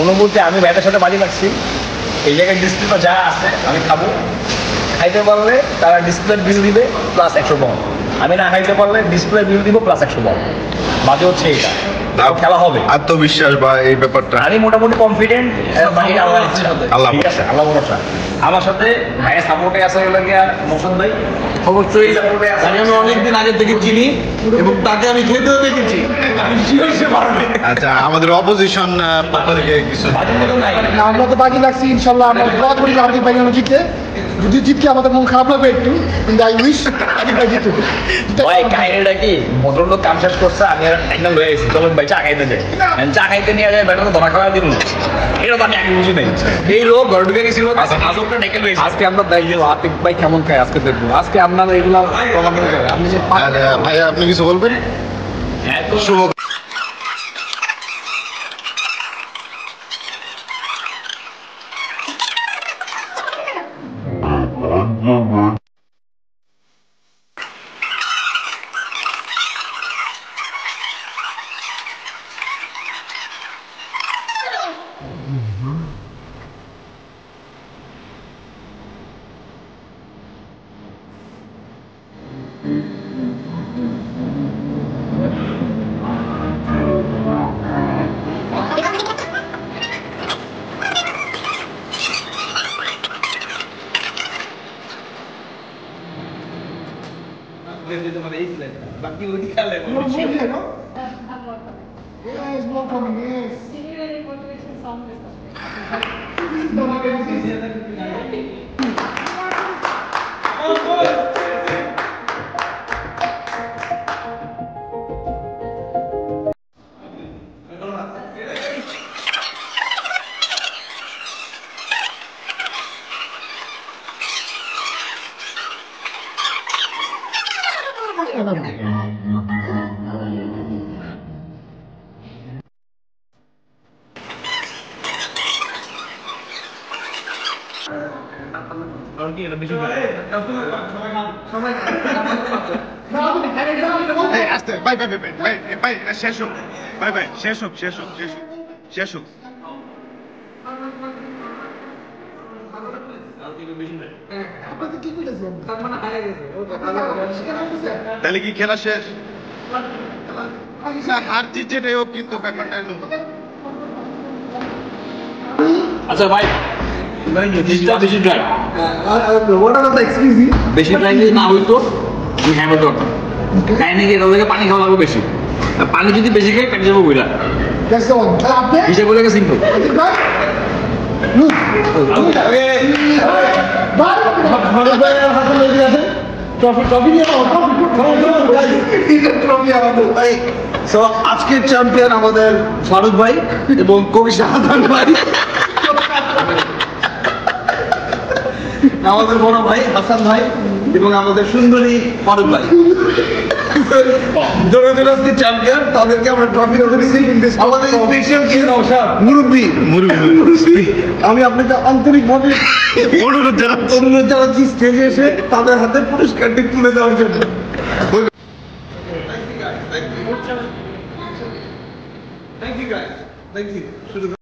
অনুভূতি আমি ব্যাটের সাথে বাজি লাগছি, এই জায়গায় ডিসপ্লে যা আছে আমি খাবো, খাইতে পারলে তারা ডিসপ্লে বিল দিবে প্লাস 100 পাউন্ড, আমি না খাইতে পারলে ডিসপ্লে বিল দিব প্লাস 100 পাউন্ড। বাজে হচ্ছে এইটা, খেলা হবে। আত্মবিশ্বাস বা এই ব্যাপারটা আমি মোটামুটি কনফিডেন্ট, আল্লাহ ঠিক আছে, আল্লাহ ভরসা। আমার সাথে ভাইয়ের সাপোর্টে আছে মোশন ভাই, অবশ্যই সাপোর্টে আছে। আমি অনেকদিন আগে থেকে চিনি এবং তাকে আমি খেতেও দেখেছি। আচ্ছা, আমাদের অপোজিশন পক্ষ থেকে কিছু আমরা তো বাকি লাগছি, ইনশাল্লাহ আমরা দোয়া করি হার্দিক ভাই যেন জিতে। যদি জিতকে আমাদের মন খারাপ লাগবে একটু, কিন্তু আই উইশ হার্দিক ভাই জিতুক। ভাই কাহিনীটা কি, ভদ্রলোক কাম শেষ করছে, আমি একটা লয়ে আসছি, চলুন ভাই চা খাইতে যাই। চা খাইতে নিয়ে যায়, ব্যাটা তো ধরা খাওয়া দিল, এটা তো আমি আগে বুঝি নাই। এই লোক ঘর ঢুকে গেছিল, আজবটা ডেকে লয়েছে। আজকে আমরা দেখবো আতিক ভাই কেমন খায়, আজকে দেখবো। আজকে আপনারা এগুলা প্রমাণ করে দেবেন। আপনি যে ভাই আপনি কিছু বলবেন? শুভ বাকি ওই খেলে Yes, more coming, yes. Did you really motivation song this time? ভাই ভাই ভাই ভাই ভাই শেষ হোক, ভাই ভাই শেষ হোক, শেষ হোক, শেষ হোক, শেষ হোক। আপনাদের কি কইতেছেন? তাহলে কি খেলা শেষ? না, হার জিত যেটাই হোক, কিন্তু ব্যাপারটা হলো আচ্ছা ভাই, বেশি dry, What are the excuses? বেশি ড্রাই যদি না হইতো আমি হ্যামের ডট কাহিনী কি, তাদেরকে পানি খাওয়া লাগবে বেশি, আর পানি যদি বেশি খাই পেটে যাবো বুঝলা, That's the one. তাহলে আপনি হিসেব বলে গেছি কিন্তু হার্দিক ভাই লুক ভাই হাতে লেগে আছে। ট্রফি দিয়ে দাও, ট্রফি আমাদের ভাই। সো আজকের চ্যাম্পিয়ন আমাদের ফারুক ভাই এবং কবি শাহাদান ভাই, আমাদের বড় ভাই হাসান ভাই এবং আমাদের সুন্দরী ফারুক ভাই। জোরে চ্যাম্পিয়ন, তাদেরকে আমরা ট্রফি দিচ্ছি। আমাদের স্পেশাল কি মুরব্বী, আমি আপনাকে আন্তরিকভাবে অনুরোধ জানাচ্ছি স্টেজে এসে তাদের হাতে পুরস্কারটি তুলে দেওয়ার জন্য। Thank you guys. Thank you.